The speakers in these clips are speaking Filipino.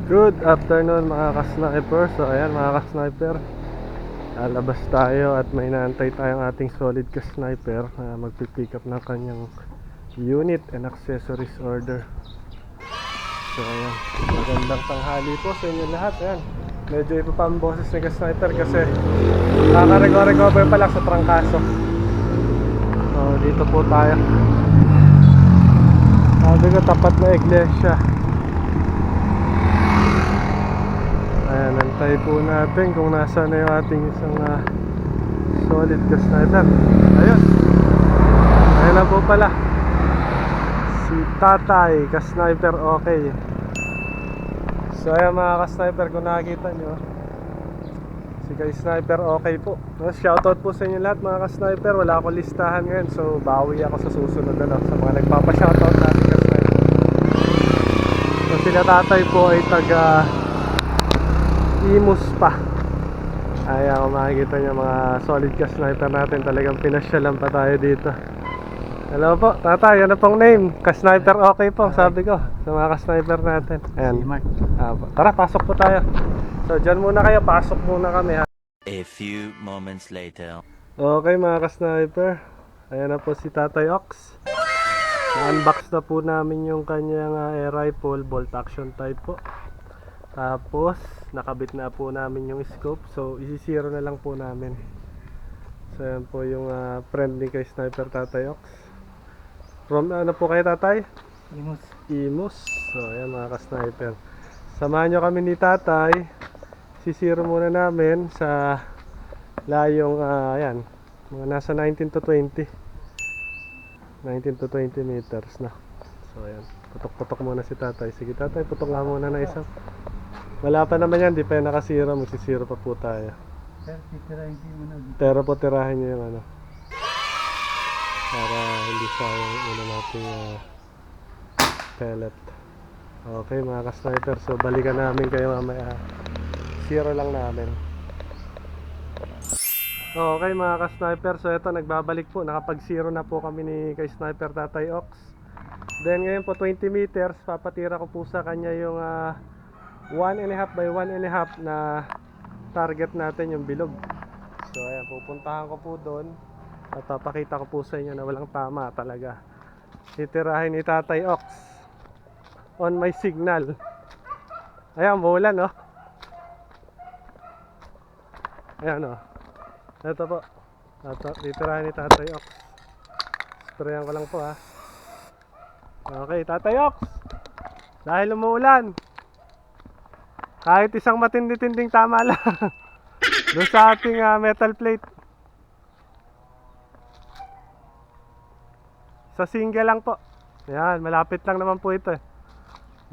Good afternoon mga ka-sniper. So ayan mga ka-sniper, lalabas tayo at may naantay tayong ating solid ka-sniper na magpipick up ng kanyang unit and accessories order. So ayan, magandang tanghali po sa inyo lahat. Ayan, medyo iba pa ang boses ni ka-sniper kasi nakaka-recover pa lang sa trangkaso. So dito po tayo. Sabi ko tapat na iglesia. Ayan, antay po natin kung nasa na yung ating isang solid ka-sniper. Ayun, ayun na po pala si Tatay ka-sniper. Okay. So ayan mga ka-sniper, kung nakikita nyo si ka-sniper okay po. Shoutout po sa inyo lahat mga ka-sniper. Wala akong listahan ngayon, so bawi ako sa susunod na lang sa mga nagpapa-shoutout natin ka-sniper. So sila Tatay po ay taga Imus pa. Ayan, kung makikita nyo mga solid ka-sniper natin, talagang pinasyalan pa tayo dito. Hello po, Tatay, ano pong name? Ka-sniper okay po, sabi ko sa mga ka-sniper natin. Ayan. Tara, pasok po tayo. So, dyan muna kayo, pasok muna kami ha. A few moments later. Okay mga ka-sniper, ayan na po si Tatay Ox. Na-unbox na po namin yung kanyang air rifle, bolt action type po. Tapos, nakabit na po namin yung scope. So, isi-zero na lang po namin. So, yan po yung friend ni kay Sniper Tatay Ox. From ano po kayo, Tatay? Imus. Imus. So, ayan mga ka-sniper. Samahan nyo kami ni Tatay. Isi-zero muna namin sa layong, ayan, mga nasa 19 to 20. 19 to 20 meters na. So, ayan. Putok-putok muna si Tatay. Sige, Tatay, putok nga muna na isa. Wala pa naman yan, di pa yan nakasira, magsisiro pa po tayo. Pero titirahin ko yung ano. Pero po tirahin nyo yung ano, para hindi sayang una nating pellet. Okay mga ka-sniper, so balikan namin kayo mamaya. Zero lang namin. Okay mga ka-sniper, so ito nagbabalik po, nakapag-zero na po kami ni kay Sniper Tatay Ox. Then ngayon po 20 meters, papatira ko po sa kanya yung 1.5 by 1.5 na target natin, yung bilog. So ayan, pupuntahan ko po doon at papakita ko po sa inyo na walang tama talaga. Titirahin ni Tatay Ox on my signal. Ayan, maulan no. Ayan o. Ito po, titirahin ni Tatay Ox. Sprayan ko lang po ha. Okay, Tatay Ox, dahil umuulan, kahit isang matindi-tinding tama lang doon sa ating metal plate. Sa single lang po. Yan, malapit lang naman po ito eh.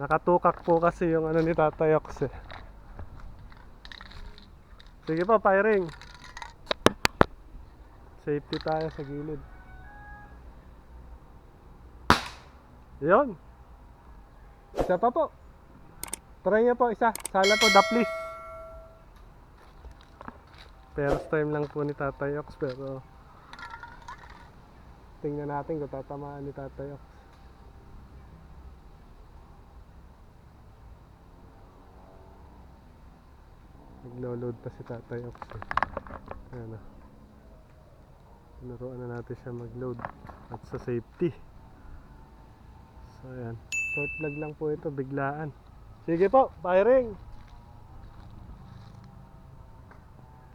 Nakatukak po kasi yung ano ni Tatay Ox eh. Sige po, firing. Safety tayo sa gilid. Yun. Isa pa po. Try nyo po isa. Sala po, daplis. First time lang po ni Tatay Ox, pero tingnan natin kung tatamaan ni Tatay Ox. Naglo-load pa si Tatay Ox eh. Ayan na. Tinuruan na natin siya mag-load at sa safety. So ayan, short vlog lang po ito, biglaan. Sige po, firing.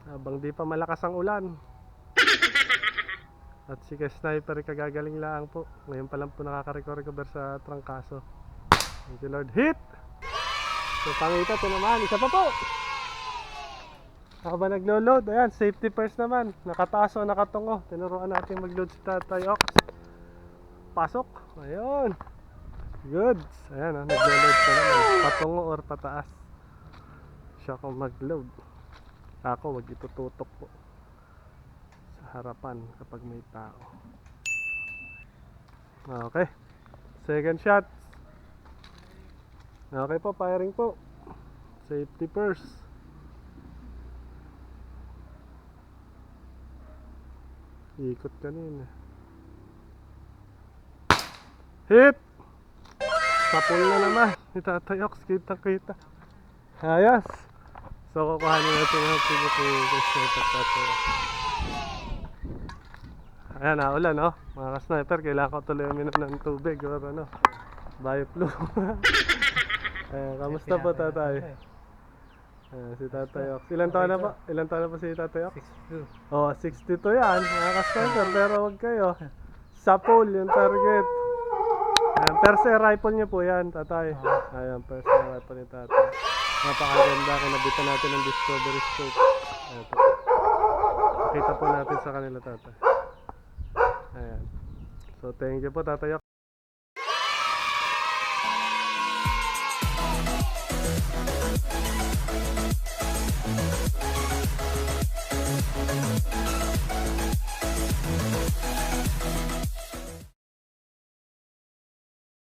Habang di pa malakas ang ulan. At si ka-sniper kagagaling lang po. Ngayon pa lang po nakaka-recover sa trangkaso. Thank you Lord. Hit! So pangita ito naman, isa pa po. Habang naglo-load, ayan, safety first naman. Nakataas o nakatungo. Tinuruan natin mag-load si Tatay Ox. Pasok. Ayun. Good. Ayan o, naglo-load pa naman. Patungo or pataas. Siya kung mag-load. Ako, wag itututok po sa harapan kapag may tao. Okay. Second shot. Okay po, firing po. Safety first. Ikot kanina. Hit! Sapol na naman ni Tatay Ox, kita-kita. Ayos. So, kukuhanin natin ang tubig kay sniper tatay. Ayan, naulan, no? Mga ka-sniper, kailangan ko tuloy uminom ng tubig or ano, bioflu. Ayan, kamusta po tatay? Ayan, si Tatay Ox. Ilan taon na po? Ilan taon na po si Tatay Ox? 62. Oh, 62 yan, mga ka-sniper, pero wag kayo. Sa pool, yung target. Ayan, perse rifle niyo po yan, tatay. Ayan, perse rifle ni tatay. Napakaganda, kinabitan natin ng Discovery Scope. Ayan po. Pakita po natin sa kanila, tatay. Ayan. So, thank you po, Tatay Ox.